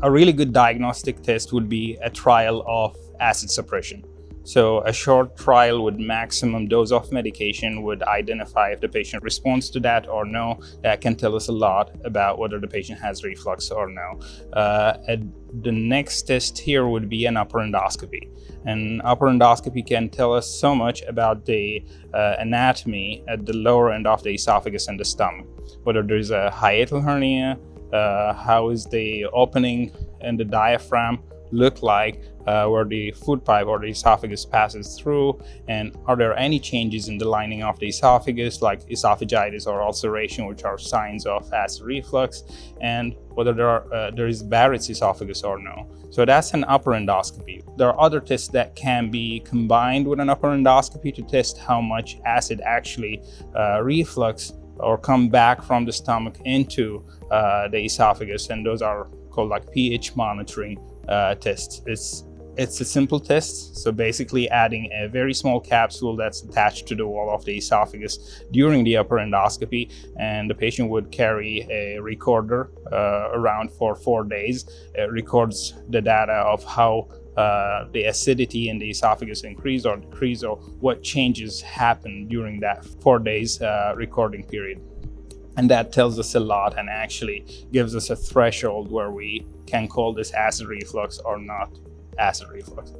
A really good diagnostic test would be a trial of acid suppression. So a short trial with maximum dose of medication would identify if the patient responds to that or no. That can tell us a lot about whether the patient has reflux or no. The next test here would be an upper endoscopy. An upper endoscopy can tell us so much about the anatomy at the lower end of the esophagus and the stomach, whether there's a hiatal hernia, how is the opening in the diaphragm look like, where the food pipe or the esophagus passes through, and are there any changes in the lining of the esophagus like esophagitis or ulceration, which are signs of acid reflux, and whether there is Barrett's esophagus or no. So that's an upper endoscopy. There are other tests that can be combined with an upper endoscopy to test how much acid actually reflux or come back from the stomach into the esophagus, and those are called like pH monitoring tests. It's a simple test, so basically adding a very small capsule that's attached to the wall of the esophagus during the upper endoscopy, and the patient would carry a recorder around for 4 days. It records the data of how the acidity in the esophagus increase or decrease, or what changes happen during that 4 days recording period. And that tells us a lot and actually gives us a threshold where we can call this acid reflux or not acid reflux.